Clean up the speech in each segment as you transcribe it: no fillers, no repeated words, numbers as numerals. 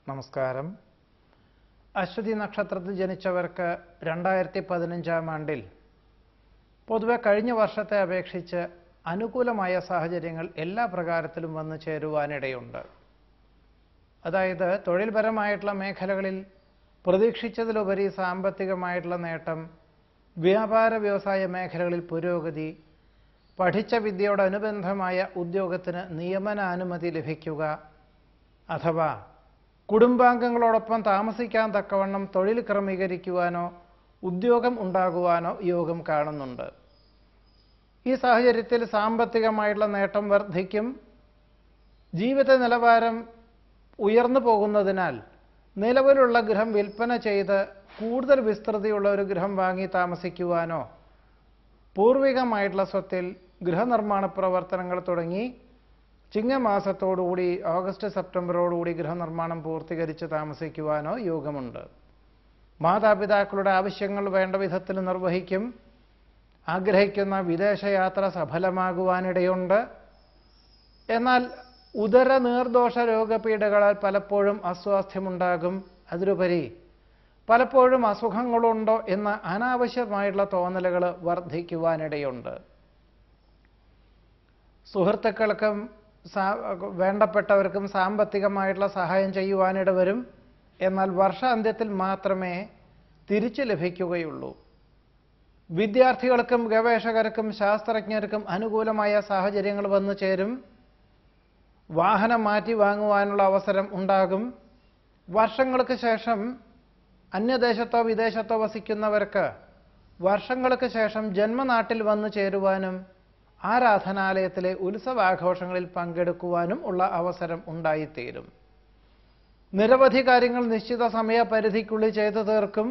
നമസ്കാരം. അശ്വതി നക്ഷത്രത്തിൽ ജനിച്ചവർക്ക് 2015 ആണ്ടിൽ പൊതുവെ കഴിഞ്ഞ വർഷത്തെ അപേക്ഷിച്ച് അനുകൂലമായ സാഹചര്യങ്ങൾ എല്ലാ പ്രകാരത്തിലും വന്നു ചേരുവാനിടയുണ്ട്. അതായത് തൊഴിൽപരമായിട്ടുള്ള മേഖലകളിൽ പ്രതീക്ഷിച്ചതിലുപരി സാമ്പത്തികമായിട്ടുള്ള നേട്ടം, വ്യാപാര വ്യവസായ മേഖലകളിൽ പുരോഗതി, പഠിച്ച വിദ്യയോടനുബന്ധമായ ഉദ്യോഗത്തിന് നിയമനാനുമതി ലഭിക്കുക, അഥവാ കുടുംബാംഗങ്ങളോടൊപ്പം താമസിക്കാൻ തക്കവണ്ണം തൊഴിൽ ക്രമീകരിക്കുവാനോ ഉദ്യോഗം ഉണ്ടാകുവാനോ യോഗം കാണുന്നുണ്ട്. ഈ സാഹചര്യത്തിൽ സാമ്പത്തികമായിട്ടുള്ള നേട്ടം വർദ്ധിക്കും. ജീവിത നിലവാരം ഉയർന്നു പോകുന്നതിനാൽ നിലവിലുള്ള ഗൃഹം വിൽപ്പന ചെയ്ത് കൂടുതൽ വിസ്തൃതിയുള്ള ഒരു ഗൃഹം വാങ്ങി താമസിക്കുവാനോ പൂർവികമായിട്ടുള്ള സ്വത്തിൽ ഗൃഹനിർമ്മാണ പ്രവർത്തനങ്ങൾ തുടങ്ങി ചിങ്ങമാസത്തോടുകൂടി ഓഗസ്റ്റ് സെപ്റ്റംബറോടുകൂടി ഗൃഹനിർമ്മാണം പൂർത്തീകരിച്ച് താമസിക്കുവാനോ യോഗമുണ്ട്. മാതാപിതാക്കളുടെ ആവശ്യങ്ങൾ വേണ്ട വിധത്തിൽ നിർവഹിക്കും. ആഗ്രഹിക്കുന്ന വിദേശയാത്ര സഫലമാകുവാനിടയുണ്ട്. എന്നാൽ ഉദര നീർദോഷ രോഗപീഠകളാൽ പലപ്പോഴും അസ്വാസ്ഥ്യമുണ്ടാകും. അതിലുപരി പലപ്പോഴും അസുഖങ്ങളുണ്ടോ എന്ന അനാവശ്യമായിട്ടുള്ള തോന്നലുകൾ വർദ്ധിക്കുവാനിടയുണ്ട്. സുഹൃത്തുക്കൾക്കും വേണ്ടപ്പെട്ടവർക്കും സാമ്പത്തികമായിട്ടുള്ള സഹായം ചെയ്യുവാനിട വരും. എന്നാൽ വർഷാന്ത്യത്തിൽ മാത്രമേ തിരിച്ചു ലഭിക്കുകയുള്ളൂ. വിദ്യാർത്ഥികൾക്കും ഗവേഷകർക്കും ശാസ്ത്രജ്ഞർക്കും അനുകൂലമായ സാഹചര്യങ്ങൾ വന്നു ചേരും. വാഹനം മാറ്റി വാങ്ങുവാനുള്ള അവസരം ഉണ്ടാകും. വർഷങ്ങൾക്ക് ശേഷം അന്യദേശത്തോ വിദേശത്തോ വസിക്കുന്നവർക്ക് വർഷങ്ങൾക്ക് ശേഷം ജന്മനാട്ടിൽ വന്നു ചേരുവാനും ആരാധനാലയത്തിലെ ഉത്സവാഘോഷങ്ങളിൽ പങ്കെടുക്കുവാനും ഉള്ള അവസരം ഉണ്ടായിത്തീരും. നിരവധി കാര്യങ്ങൾ നിശ്ചിത സമയപരിധിക്കുള്ളിൽ ചെയ്തു തീർക്കും.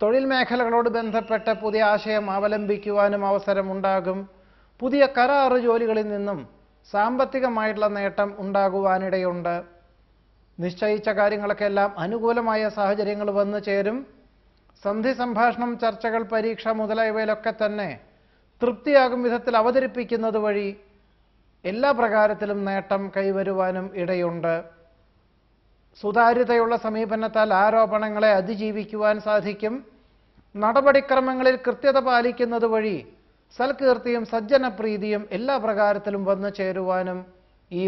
തൊഴിൽ മേഖലകളോട് ബന്ധപ്പെട്ട് പുതിയ ആശയം അവലംബിക്കുവാനും അവസരമുണ്ടാകും. പുതിയ കരാറ് ജോലികളിൽ നിന്നും സാമ്പത്തികമായിട്ടുള്ള നേട്ടം ഉണ്ടാകുവാനിടയുണ്ട്. നിശ്ചയിച്ച കാര്യങ്ങൾക്കെല്ലാം അനുകൂലമായ സാഹചര്യങ്ങൾ വന്നു ചേരും. സന്ധി സംഭാഷണം, ചർച്ചകൾ, പരീക്ഷ മുതലായവയിലൊക്കെ തന്നെ തൃപ്തിയാകും വിധത്തിൽ അവതരിപ്പിക്കുന്നത് വഴി എല്ലാ പ്രകാരത്തിലും നേട്ടം കൈവരുവാനും ഇടയുണ്ട്. സുതാര്യതയുള്ള സമീപനത്താൽ ആരോപണങ്ങളെ അതിജീവിക്കുവാൻ സാധിക്കും. നടപടിക്രമങ്ങളിൽ കൃത്യത പാലിക്കുന്നത് വഴി സൽകീർത്തിയും സജ്ജനപ്രീതിയും എല്ലാ പ്രകാരത്തിലും വന്നു ചേരുവാനും ഈ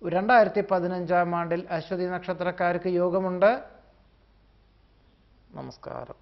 2015 ആണ്ടിൽ അശ്വതി നക്ഷത്രക്കാർക്ക് യോഗമുണ്ട്. നമസ്കാരം.